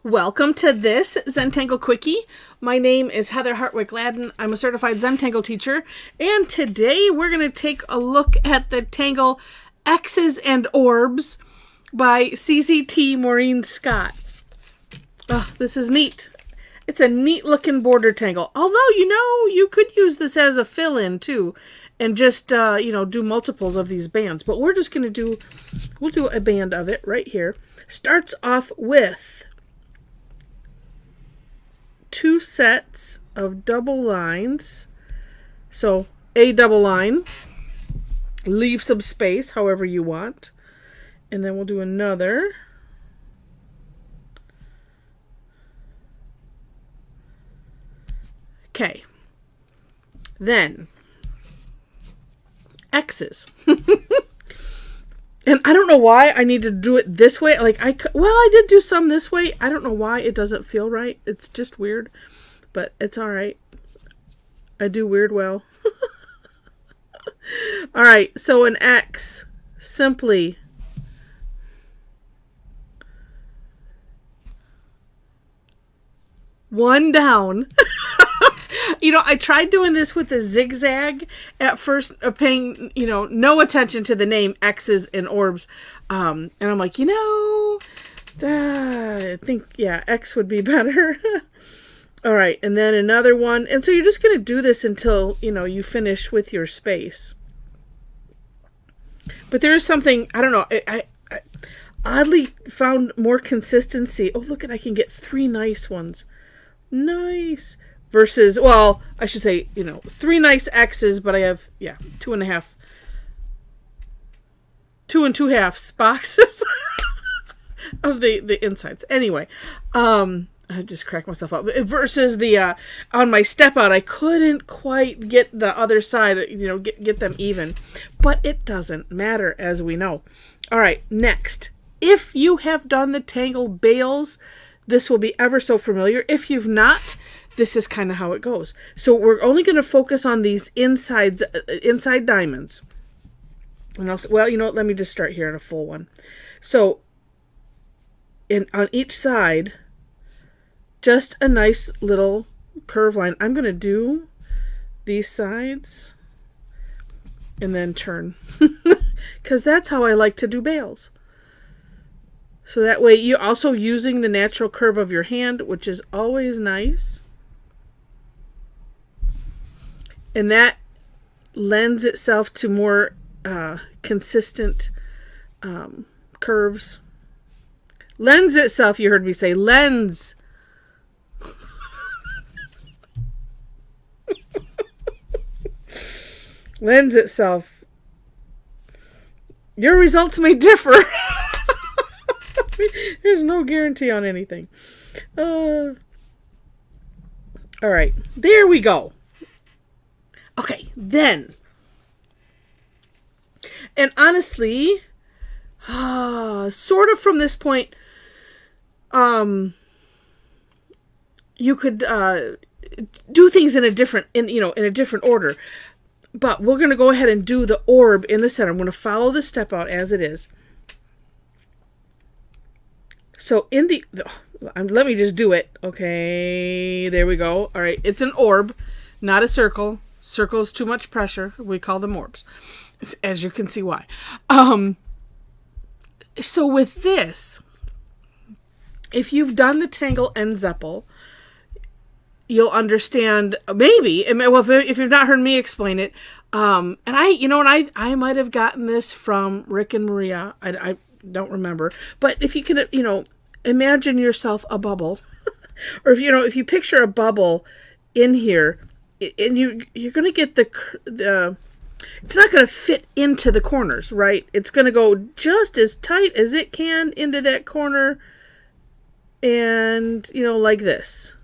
Welcome to this Zentangle Quickie. My name is Heather Hartwick Gladden. I'm a Certified Zentangle Teacher, and today we're going to take a look at the tangle X's and Orbs by CZT Maureen Scott. Oh, this is neat. It's a neat looking border tangle. Although, you could use this as a fill-in too, and just, do multiples of these bands. But we're just going to we'll do a band of it right here. Starts off with 2 sets of double lines. So a double line, leave some space however you want, and then we'll do another. Okay, then X's. And I don't know why I need to do it this way. I did do some this way. I don't know why it doesn't feel right. It's just weird, but it's all right. I do weird well. All right, so an X, simply one down. I tried doing this with a zigzag at first, paying, no attention to the name X's and Orbs. And I'm like, I think, X would be better. All right. And then another one. And so you're just going to do this until, you finish with your space. But there is something, I don't know, I oddly found more consistency. Oh, look, I can get 3 nice ones. Nice. Versus, I should say, 3 nice X's, but I have, 2 2 2/2 boxes of the insides. Anyway, I just cracked myself up. Versus the, on my step out, I couldn't quite get the other side, get them even. But it doesn't matter, as we know. All right, next. If you have done the tangle bales, this will be ever so familiar. If you've not, this is kind of how it goes. So we're only going to focus on these inside diamonds. And also, let me just start here on a full one. So on each side, just a nice little curve line. I'm going to do these sides and then turn. Because that's how I like to do bales. So that way you're also using the natural curve of your hand, which is always nice. And that lends itself to more consistent curves. Lends itself, you heard me say, lends. Lends itself. Your results may differ. There's no guarantee on anything. All right, there we go. Okay, then. And honestly, sort of from this point, you could do things in a different order. But we're going to go ahead and do the orb in the center. I'm going to follow the step out as it is. So let me just do it. Okay, there we go. All right, it's an orb, not a circle. Circle's too much pressure. We call them orbs, as you can see why. So with this, if you've done the tangle and Zeppel, you'll understand, maybe, if you've not heard me explain it, and I might have gotten this from Rick and Maria. I don't remember. But if you can, imagine yourself a bubble, or if you picture a bubble in here, and you're going to get the it's not going to fit into the corners, right? It's going to go just as tight as it can into that corner, and like this,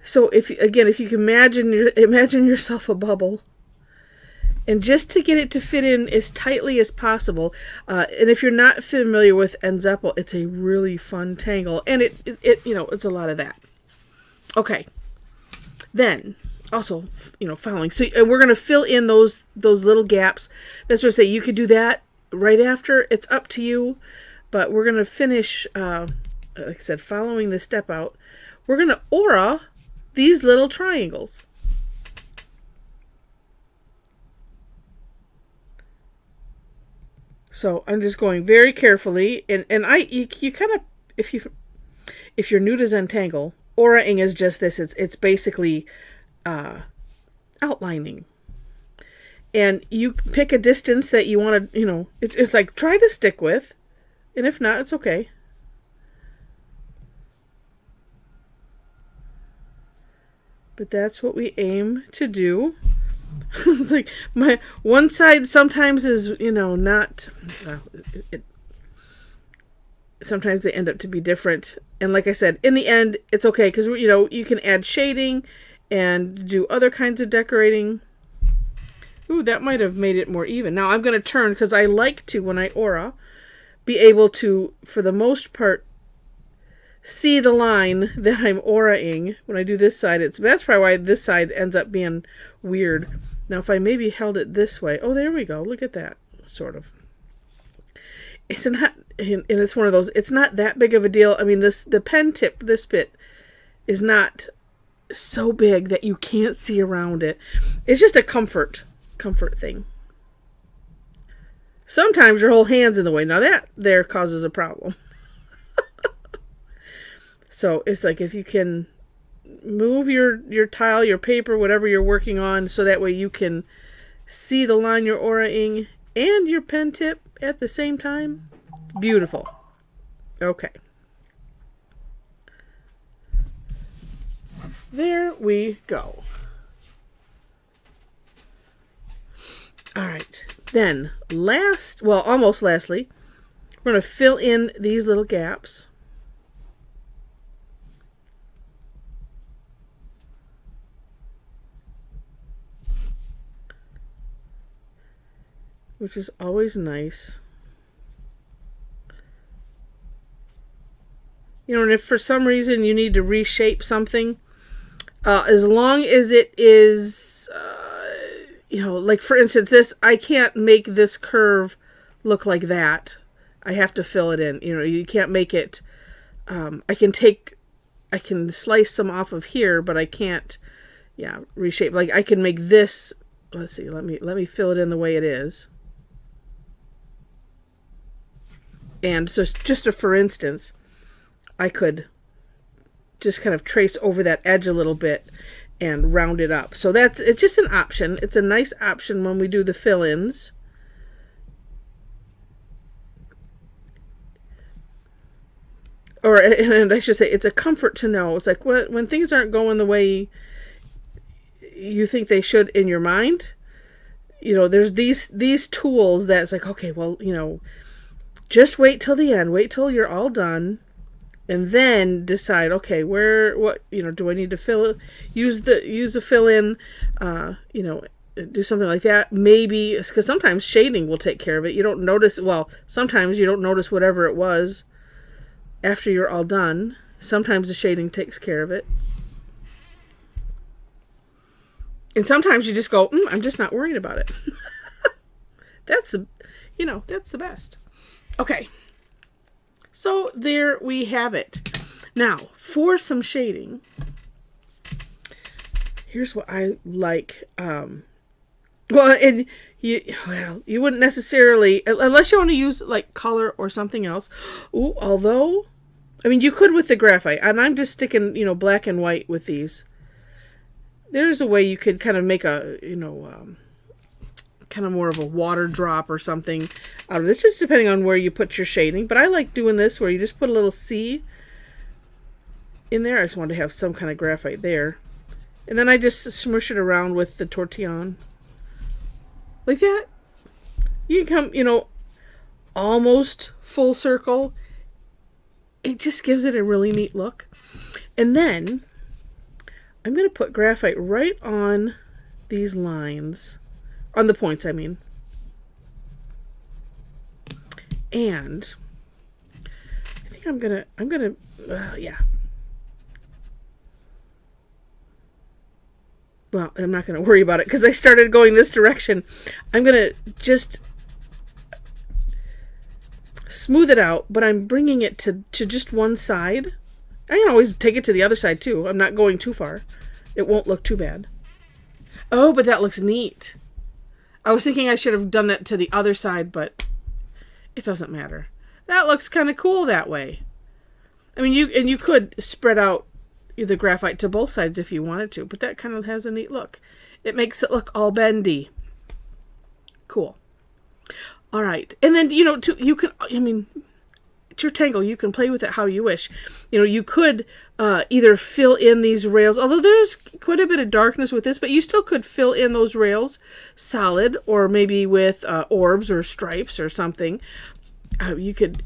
So if you can imagine yourself a bubble, and just to get it to fit in as tightly as possible, and if you're not familiar with Zeppel, it's a really fun tangle, and it's a lot of that. Okay, then also following. So we're going to fill in those little gaps. That's what I say. You could do that right after, it's up to you. But we're going to finish, like I said, following the step out. We're going to aura these little triangles. So I'm just going very carefully, and you kind of, if you're new to Zentangle, auraing is just this. It's basically outlining, and you pick a distance that you want to, it's like try to stick with, and if not, it's okay. But that's what we aim to do. It's like my one side sometimes is, not. Sometimes they end up to be different, and like I said, in the end, it's okay because you can add shading and do other kinds of decorating. Ooh, that might have made it more even. Now I'm going to turn because I like to, when I aura, be able to, for the most part, see the line that I'm auraing. When I do this side, that's probably why this side ends up being weird. Now, if I maybe held it this way, oh, there we go. Look at that, sort of. It's not, and it's one of those. It's not that big of a deal. I mean, the pen tip, this bit, is not so big that you can't see around it. It's just a comfort thing. Sometimes your whole hand's in the way. Now that there causes a problem. So it's like if you can move your tile, your paper, whatever you're working on, so that way you can see the line you're auraing and your pen tip at the same time. Beautiful. Okay. There we go. All right. Then almost lastly, we're going to fill in these little gaps. Which is always nice. And if for some reason you need to reshape something, as long as it is, like for instance, this, I can't make this curve look like that. I have to fill it in. You can't make it, I can slice some off of here, but I can't, reshape. Like I can make this, let's see, let me fill it in the way it is. And so just for instance, I could just kind of trace over that edge a little bit and round it up. So it's just an option. It's a nice option when we do the fill-ins. And I should say, it's a comfort to know. It's like when things aren't going the way you think they should in your mind, there's these tools that's like, okay, well, just wait till the end. Wait till you're all done, and then decide. Okay, do I need to use the fill in? Do something like that. Maybe because sometimes shading will take care of it. You don't notice. Well, sometimes you don't notice whatever it was after you're all done. Sometimes the shading takes care of it, and sometimes you just go, I'm just not worried about it. That's the best. Okay, so there we have it. Now, for some shading, here's what I like. You wouldn't necessarily, unless you want to use like color or something else. Ooh, although, you could with the graphite, and I'm just sticking, black and white with these. There's a way you could kind of make a, kind of more of a water drop or something out of this, just depending on where you put your shading. But I like doing this where you just put a little C in there. I just wanted to have some kind of graphite there. And then I just smush it around with the Tortillion. Like that. You can come, almost full circle. It just gives it a really neat look. And then I'm going to put graphite right on these lines. On the points, I mean. And I think I'm gonna, yeah. Well, I'm not gonna worry about it because I started going this direction. I'm gonna just smooth it out, but I'm bringing it to just one side. I can always take it to the other side too. I'm not going too far. It won't look too bad. Oh, but that looks neat. I was thinking I should have done it to the other side, but it doesn't matter. That looks kind of cool that way. I mean, you could spread out the graphite to both sides if you wanted to, but that kind of has a neat look. It makes it look all bendy. Cool. All right. And then, you can, I mean, it's your tangle. You can play with it how you wish. You could either fill in these rails, although there's quite a bit of darkness with this, but you still could fill in those rails solid, or maybe with orbs or stripes or something. You could,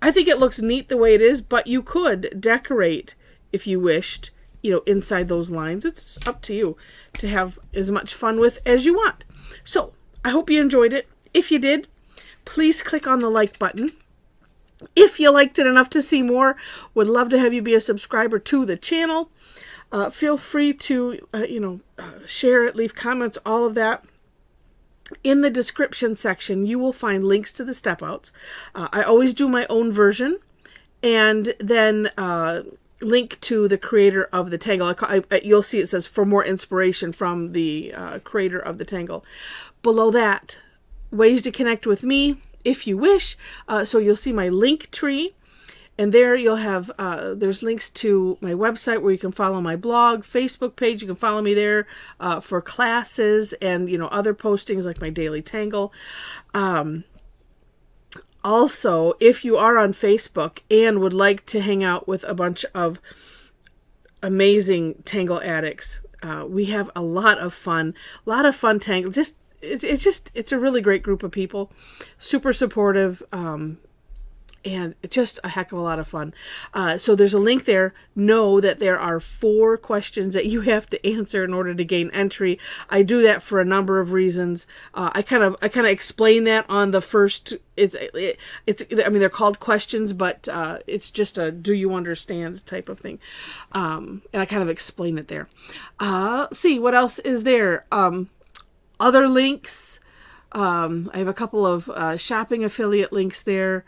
I think it looks neat the way it is, but you could decorate if you wished, inside those lines. It's up to you to have as much fun with as you want. So I hope you enjoyed it. If you did, please click on the like button. If you liked it enough to see more, would love to have you be a subscriber to the channel. Feel free to, share it, leave comments, all of that. In the description section, you will find links to the step outs. I always do my own version, and then link to the creator of the tangle. You'll see it says for more inspiration from the creator of the tangle. Below that, ways to connect with me if you wish. So you'll see my link tree, and there you'll have there's links to my website where you can follow my blog, Facebook page. You can follow me there for classes and other postings like my daily tangle. Also, if you are on Facebook and would like to hang out with a bunch of amazing tangle addicts, we have a lot of fun tangle. It's a really great group of people, super supportive, and it's just a heck of a lot of fun. So there's a link there. Know that there are 4 questions that you have to answer in order to gain entry. I do that for a number of reasons. I kind of explain that on the first. I mean, they're called questions, but it's just a do you understand type of thing. And I kind of explain it there. See what else is there. Other links. I have a couple of shopping affiliate links there.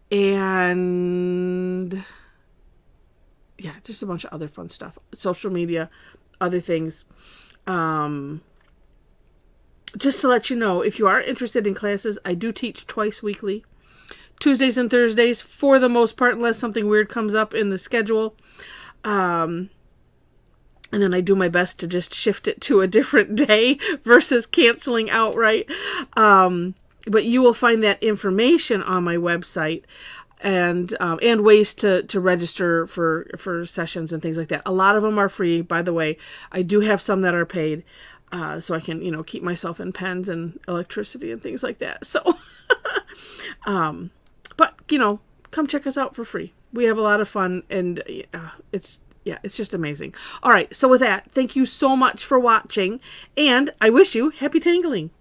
And yeah, just a bunch of other fun stuff. Social media, other things. Just to let you know, if you are interested in classes, I do teach twice weekly. Tuesdays and Thursdays, for the most part, unless something weird comes up in the schedule. And then I do my best to just shift it to a different day versus canceling outright. But you will find that information on my website, and ways to register for sessions and things like that. A lot of them are free, by the way. I do have some that are paid, so I can keep myself in pens and electricity and things like that. So, but come check us out for free. We have a lot of fun, and it's just amazing. All right, so with that, thank you so much for watching, and I wish you happy tangling.